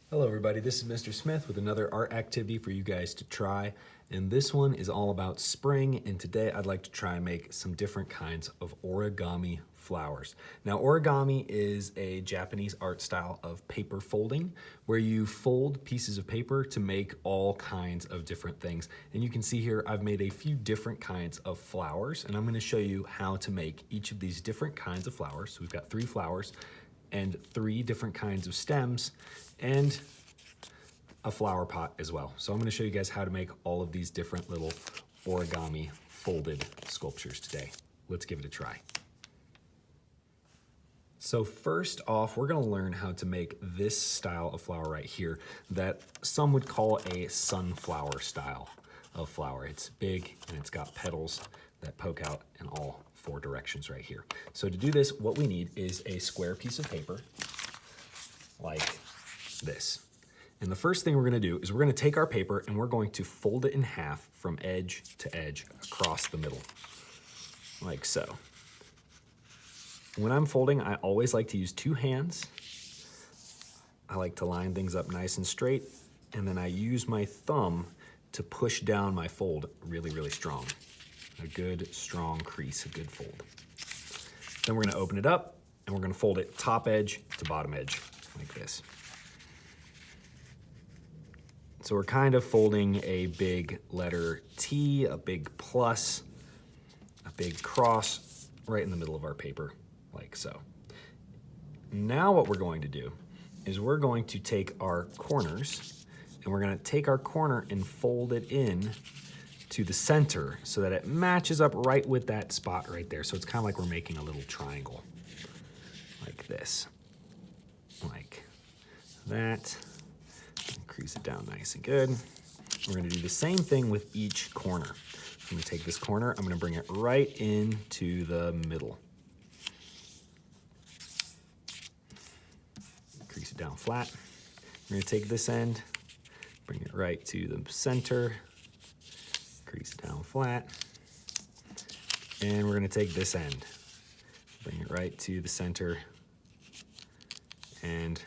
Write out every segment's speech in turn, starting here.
Hello everybody, this is Mr. Smith with another art activity for you guys to try. And this one is all about spring, and today I'd like to try and make some different kinds of origami flowers. Now origami is a Japanese art style of paper folding where you fold pieces of paper to make all kinds of different things. And you can see here I've made a few different kinds of flowers, and I'm going to show you how to make each of these different kinds of flowers. So we've got 3 flowers and 3 different kinds of stems and a flower pot as well. So I'm going to show you guys how to make all of these different little origami folded sculptures today. Let's give it a try. So first off, we're going to learn how to make this style of flower right here that some would call a sunflower style of flower. It's big and it's got petals that poke out in all 4 directions right here. So to do this, what we need is a square piece of paper like this. And the first thing we're going to do is we're going to take our paper and we're going to fold it in half from edge to edge across the middle, like so. When I'm folding, I always like to use 2 hands. I like to line things up nice and straight, and then I use my thumb to push down my fold really, really strong. A good, strong crease, a good fold. Then we're going to open it up, and we're going to fold it top edge to bottom edge, like this. So we're kind of folding a big letter T, a big plus, a big cross right in the middle of our paper, like so. Now what we're going to do is we're going to take our corners and we're going to take our corner and fold it in to the center so that it matches up right with that spot right there. So it's kind of like we're making a little triangle, like this, like that. Crease it down nice and good. We're going to do the same thing with each corner. I'm going to take this corner, I'm going to bring it right into the middle. Crease it down flat. We're going to take this end, bring it right to the center, crease it down flat. And we're going to take this end, bring it right to the center, and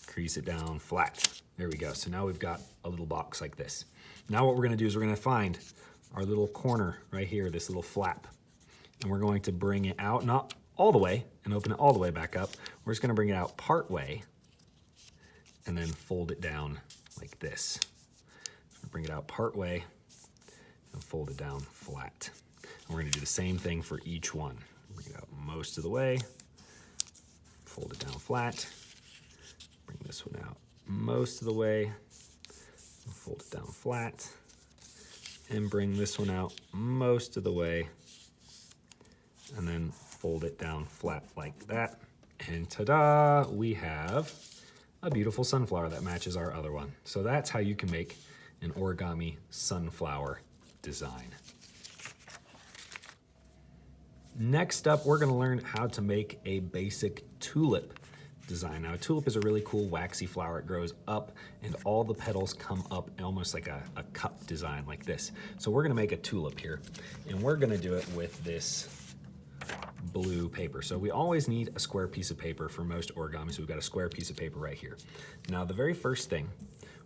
crease it down flat. There we go. So now we've got a little box like this. Now what we're going to do is we're going to find our little corner right here, this little flap, and we're going to bring it out, not all the way, and open it all the way back up. We're just going to bring it out part way and then fold it down like this. Bring it out part way and fold it down flat. And we're going to do the same thing for each one. Bring it out most of the way, fold it down flat, bring this one out most of the way, fold it down flat, and bring this one out most of the way, and then fold it down flat like that. And ta-da, we have a beautiful sunflower that matches our other one. So that's how you can make an origami sunflower design. Next up, we're gonna learn how to make a basic tulip design. Now a tulip is a really cool waxy flower. It grows up and all the petals come up almost like a cup design like this. So we're gonna make a tulip here, and we're gonna do it with this blue paper. So we always need a square piece of paper for most origami, so we've got a square piece of paper right here. Now the very first thing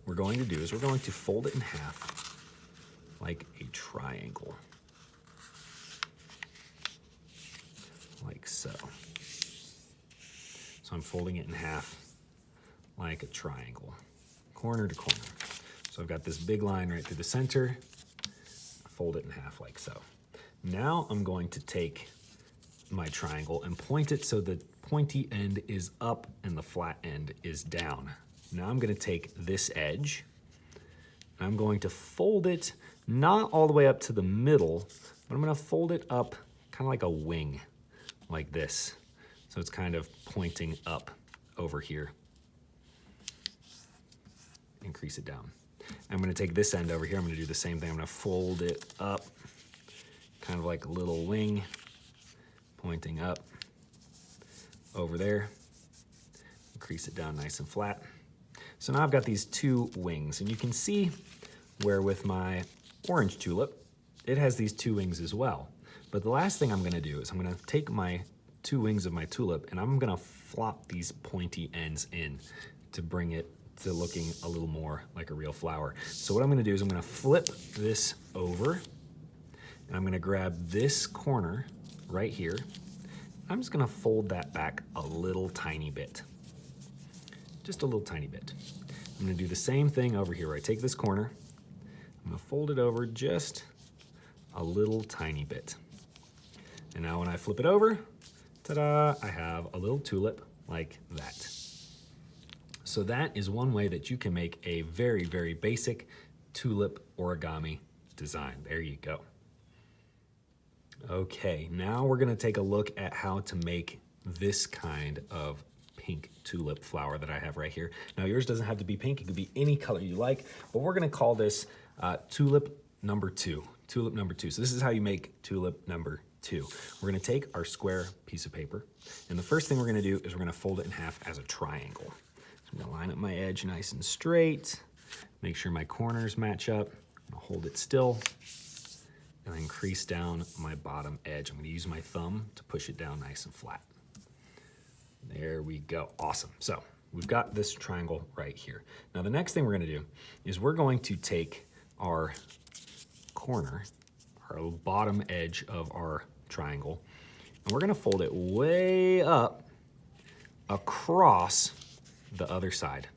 we're going to do is we're going to fold it in half like a triangle, like so. So I'm folding it in half like a triangle, corner to corner. So I've got this big line right through the center, fold it in half like so. Now I'm going to take my triangle and point it so the pointy end is up and the flat end is down. Now I'm going to take this edge and I'm going to fold it not all the way up to the middle, but I'm going to fold it up kind of like a wing, like this. So it's kind of pointing up over here. And crease it down. I'm going to take this end over here. I'm going to do the same thing. I'm going to fold it up, kind of like a little wing, pointing up over there. Crease it down nice and flat. So now I've got these 2 wings, and you can see where with my orange tulip, it has these 2 wings as well. But the last thing I'm going to do is I'm going to take my 2 wings of my tulip and I'm going to flop these pointy ends in to bring it to looking a little more like a real flower. So what I'm gonna do is I'm gonna flip this over, and I'm gonna grab this corner right here. I'm just gonna fold that back a little tiny bit. Just a little tiny bit. I'm gonna do the same thing over here, where I take this corner, I'm gonna fold it over just a little tiny bit. And now when I flip it over, ta-da, I have a little tulip like that. So that is one way that you can make a very, very basic tulip origami design. There you go. Okay, now we're gonna take a look at how to make this kind of pink tulip flower that I have right here. Now yours doesn't have to be pink, it could be any color you like, but we're gonna call this tulip number 2. Tulip number 2. So this is how you make tulip number 2. We're gonna take our square piece of paper, and the first thing we're gonna do is we're gonna fold it in half as a triangle. So I'm gonna line up my edge nice and straight, make sure my corners match up, I'll hold it still, and then crease down my bottom edge. I'm gonna use my thumb to push it down nice and flat. There we go, awesome. So we've got this triangle right here. Now the next thing we're gonna do is we're going to take our corner, our bottom edge of our triangle, and we're gonna fold it way up across the other side.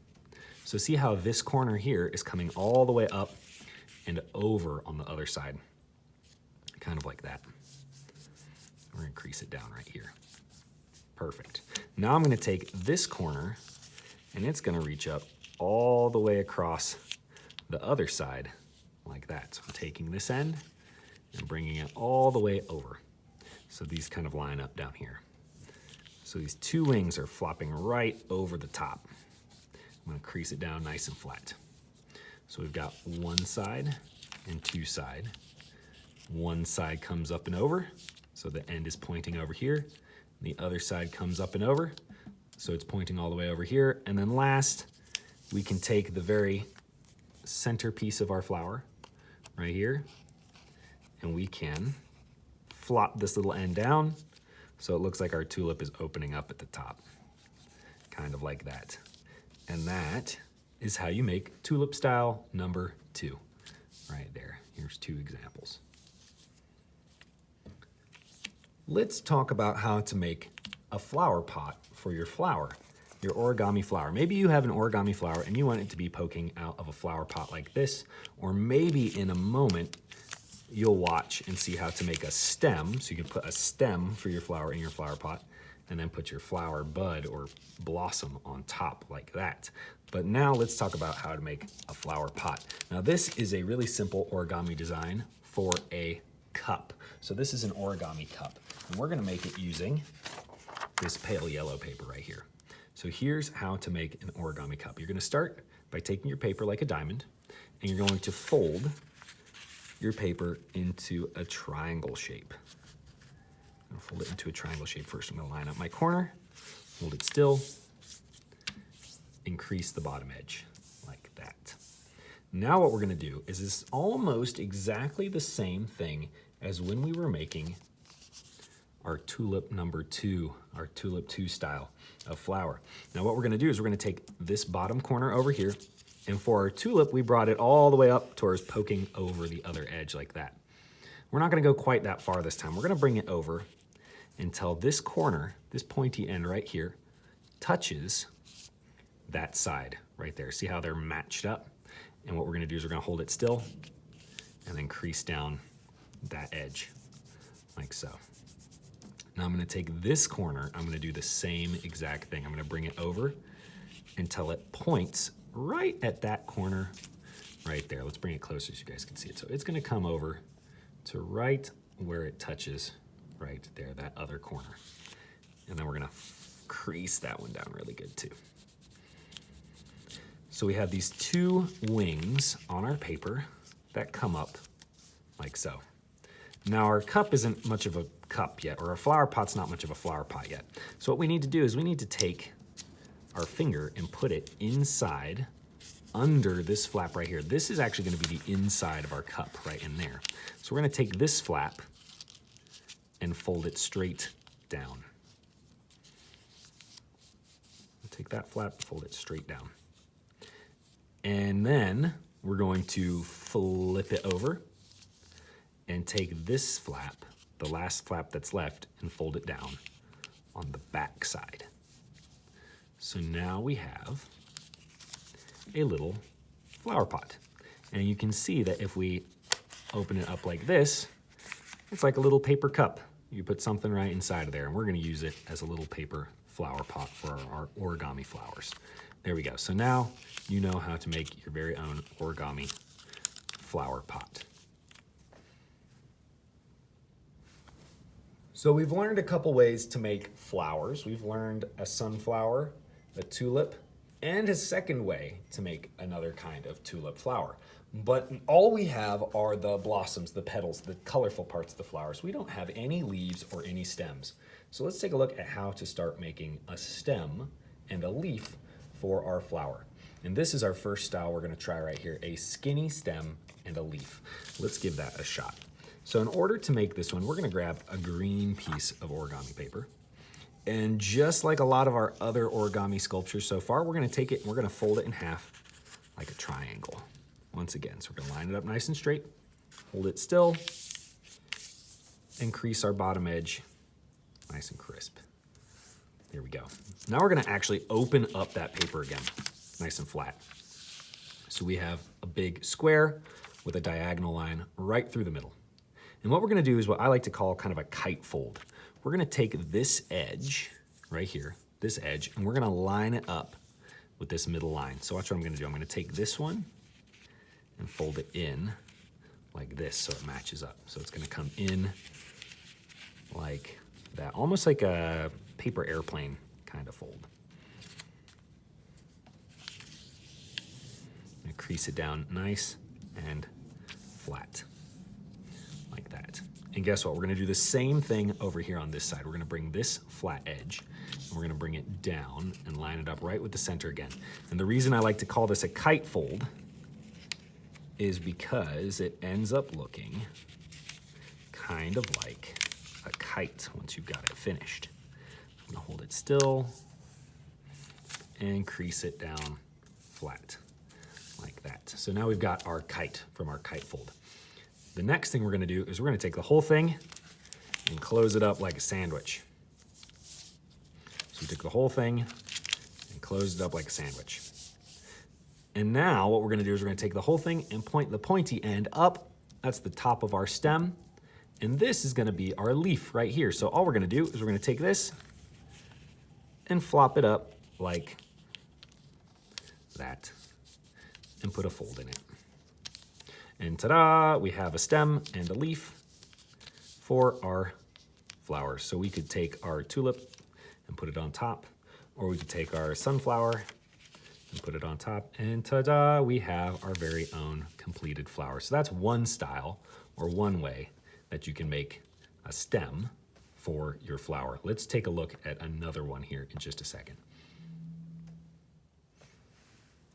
So see how this corner here is coming all the way up and over on the other side. Kind of like that. We're gonna crease it down right here. Perfect. Now I'm gonna take this corner and it's gonna reach up all the way across the other side like that. So I'm taking this end and bringing it all the way over. So these kind of line up down here. So these two wings are flopping right over the top. I'm gonna crease it down nice and flat. So we've got one side and two side. One side comes up and over, so the end is pointing over here. The other side comes up and over, so it's pointing all the way over here. And then last, we can take the very center piece of our flower right here, and we can flop this little end down so it looks like our tulip is opening up at the top, kind of like that. And that is how you make tulip style number 2, right there. Here's 2 examples. Let's talk about how to make a flower pot for your flower, your origami flower. Maybe you have an origami flower and you want it to be poking out of a flower pot like this, or maybe in a moment you'll watch and see how to make a stem. So you can put a stem for your flower in your flower pot and then put your flower bud or blossom on top like that. But now let's talk about how to make a flower pot. Now this is a really simple origami design for a cup. So this is an origami cup, and we're gonna make it using this pale yellow paper right here. So here's how to make an origami cup. You're gonna start by taking your paper like a diamond, and you're going to fold your paper into a triangle shape. I'm gonna fold it into a triangle shape first. I'm gonna line up my corner, hold it still, increase the bottom edge like that. Now what we're gonna do is this almost exactly the same thing as when we were making our tulip number 2, our tulip 2 style of flower. Now what we're gonna do is we're gonna take this bottom corner over here, and for our tulip, we brought it all the way up towards poking over the other edge like that. We're not gonna go quite that far this time. We're gonna bring it over until this corner, this pointy end right here, touches that side right there. See how they're matched up? And what we're gonna do is we're gonna hold it still and then crease down that edge like so. Now I'm gonna take this corner, I'm gonna do the same exact thing. I'm gonna bring it over until it points right at that corner right there. Let's bring it closer so you guys can see it. So it's gonna come over to right where it touches right there, that other corner. And then we're gonna crease that one down really good too. So we have these 2 wings on our paper that come up like so. Now our cup isn't much of a cup yet, or our flower pot's not much of a flower pot yet. So what we need to do is we need to take our finger and put it inside under this flap right here. This is actually gonna be the inside of our cup right in there. So we're gonna take this flap and fold it straight down. Take that flap, fold it straight down. And then we're going to flip it over and take this flap, the last flap that's left, and fold it down on the back side. So now we have a little flower pot. And you can see that if we open it up like this, it's like a little paper cup. You put something right inside of there, and we're gonna use it as a little paper flower pot for our origami flowers. There we go. So now you know how to make your very own origami flower pot. So we've learned a couple ways to make flowers. We've learned a sunflower, a tulip, and a second way to make another kind of tulip flower. But all we have are the blossoms, the petals, the colorful parts of the flowers. We don't have any leaves or any stems. So let's take a look at how to start making a stem and a leaf for our flower. And this is our first style we're gonna try right here, a skinny stem and a leaf. Let's give that a shot. So in order to make this one, we're gonna grab a green piece of origami paper. And just like a lot of our other origami sculptures so far, we're gonna take it and we're gonna fold it in half like a triangle. Once again, so we're gonna line it up nice and straight, hold it still, and crease our bottom edge nice and crisp. There we go. Now we're gonna actually open up that paper again, nice and flat. So we have a big square with a diagonal line right through the middle. And what we're gonna do is what I like to call kind of a kite fold. We're gonna take this edge right here, this edge, and we're gonna line it up with this middle line. So watch what I'm gonna do. I'm gonna take this one and fold it in like this so it matches up. So it's gonna come in like that, almost like a paper airplane kind of fold. I'm gonna crease it down nice and flat like that. And guess what? We're gonna do the same thing over here on this side. We're gonna bring this flat edge and we're gonna bring it down and line it up right with the center again. And the reason I like to call this a kite fold is because it ends up looking kind of like a kite once you've got it finished. I'm gonna hold it still and crease it down flat like that. So now we've got our kite from our kite fold. The next thing we're gonna do is we're gonna take the whole thing and close it up like a sandwich. So we took the whole thing and closed it up like a sandwich. And now what we're gonna do is we're gonna take the whole thing and point the pointy end up. That's the top of our stem. And this is gonna be our leaf right here. So all we're gonna do is we're gonna take this and flop it up like that and put a fold in it. And ta-da, we have a stem and a leaf for our flowers. So we could take our tulip and put it on top, or we could take our sunflower and put it on top, and ta-da, we have our very own completed flower. So that's one style or one way that you can make a stem for your flower. Let's take a look at another one here in just a second.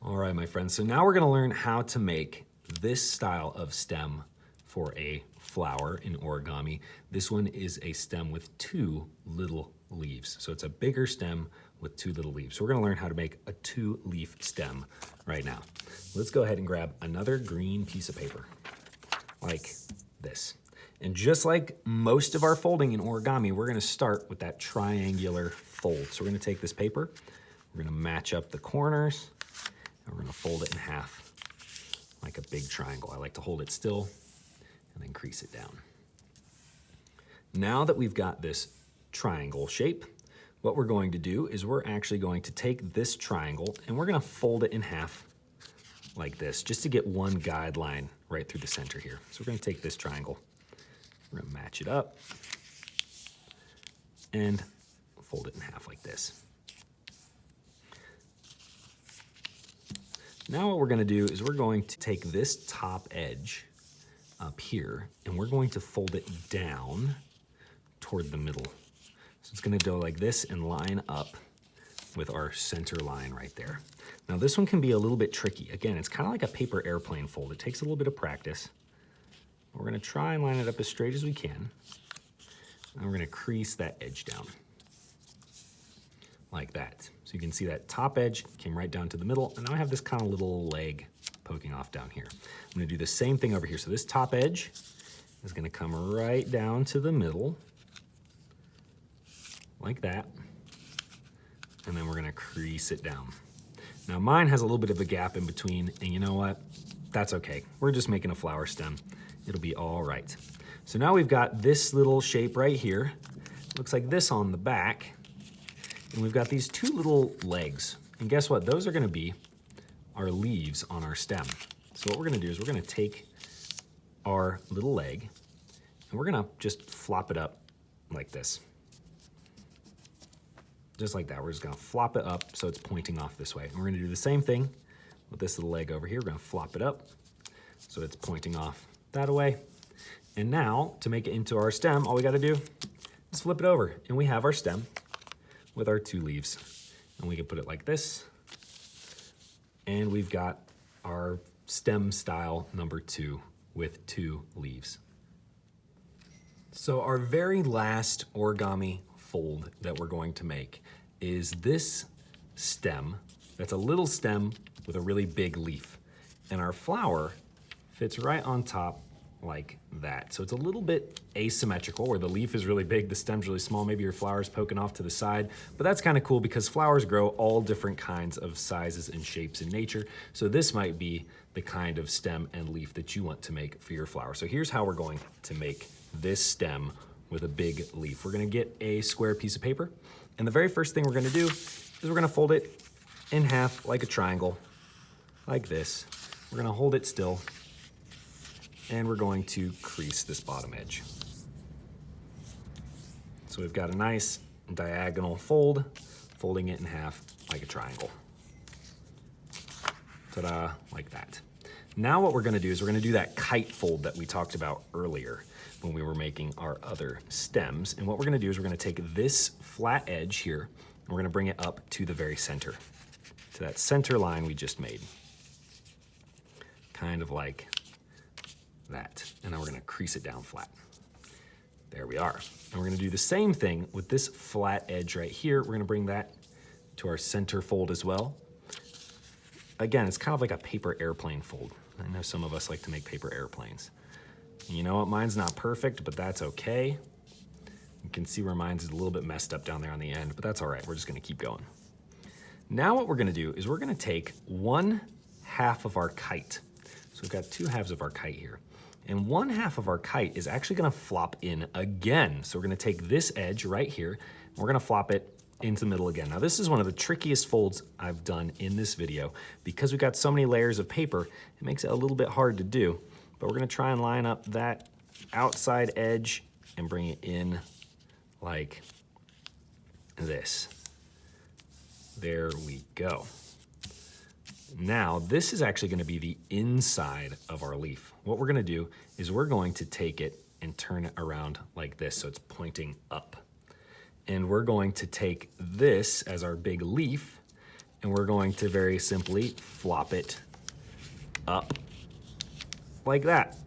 All right, my friends, so now we're gonna learn how to make this style of stem for a flower in origami. This one is a stem with 2 little leaves. So it's a bigger stem with 2 little leaves. So we're gonna learn how to make a 2-leaf stem right now. Let's go ahead and grab another green piece of paper like this. And just like most of our folding in origami, we're gonna start with that triangular fold. So we're gonna take this paper, we're gonna match up the corners, and we're gonna fold it in half like a big triangle. I like to hold it still and then crease it down. Now that we've got this triangle shape, what we're going to do is we're actually going to take this triangle and we're gonna fold it in half like this, just to get one guideline right through the center here. So we're gonna take this triangle, we're gonna match it up and fold it in half like this. Now what we're gonna do is we're going to take this top edge up here and we're going to fold it down toward the middle. So it's gonna go like this and line up with our center line right there. Now this one can be a little bit tricky. Again, it's kind of like a paper airplane fold. It takes a little bit of practice. We're gonna try and line it up as straight as we can. And we're gonna crease that edge down like that. So you can see that top edge came right down to the middle, and now I have this kind of little leg poking off down here. I'm gonna do the same thing over here. So this top edge is gonna come right down to the middle, like that. And then we're gonna crease it down. Now mine has a little bit of a gap in between, and you know what? That's okay. We're just making a flower stem. It'll be all right. So now we've got this little shape right here. Looks like this on the back. And we've got these two little legs. And guess what? Those are gonna be our leaves on our stem. So what we're gonna do is we're gonna take our little leg and we're gonna just flop it up like this. Just like that. We're just gonna flop it up so it's pointing off this way. And we're gonna do the same thing with this little leg over here. We're gonna flop it up so it's pointing off that way. And now to make it into our stem, all we gotta do is flip it over and we have our stem with our two leaves. And we can put it like this. And we've got our stem style number 2 with 2 leaves. So our very last origami fold that we're going to make is this stem. That's a little stem with a really big leaf. And our flower fits right on top like that. So it's a little bit asymmetrical where the leaf is really big, the stem's really small, maybe your flower's poking off to the side, but that's kind of cool because flowers grow all different kinds of sizes and shapes in nature. So this might be the kind of stem and leaf that you want to make for your flower. So here's how we're going to make this stem with a big leaf. We're gonna get a square piece of paper, and the very first thing we're gonna do is we're gonna fold it in half like a triangle, like this. We're gonna hold it still, and we're going to crease this bottom edge. So we've got a nice diagonal fold, folding it in half like a triangle. Ta-da, like that. Now what we're gonna do is we're gonna do that kite fold that we talked about earlier when we were making our other stems. And what we're gonna do is we're gonna take this flat edge here, and we're gonna bring it up to the very center, to that center line we just made. Kind of like that. And now we're gonna crease it down flat. There we are. And we're gonna do the same thing with this flat edge right here. We're gonna bring that to our center fold as well. Again, it's kind of like a paper airplane fold. I know some of us like to make paper airplanes. You know what, mine's not perfect, but that's okay. You can see where mine's is a little bit messed up down there on the end, but that's all right, we're just gonna keep going. Now what we're gonna do is we're gonna take 1/2 of our kite. So we've got 2 halves of our kite here. And 1/2 of our kite is actually gonna flop in again. So we're gonna take this edge right here, and we're gonna flop it into the middle again. Now this is one of the trickiest folds I've done in this video. Because we've got so many layers of paper, it makes it a little bit hard to do. But we're gonna try and line up that outside edge and bring it in like this. There we go. Now, this is actually gonna be the inside of our leaf. What we're gonna do is we're going to take it and turn it around like this so it's pointing up. And we're going to take this as our big leaf, and we're going to very simply flop it up like that.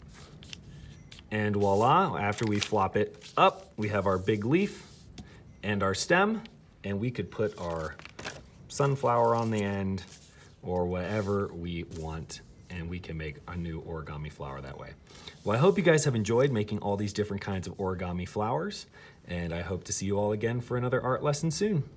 And voila, after we flop it up, we have our big leaf and our stem, and we could put our sunflower on the end or whatever we want, and we can make a new origami flower that way. Well, I hope you guys have enjoyed making all these different kinds of origami flowers, and I hope to see you all again for another art lesson soon.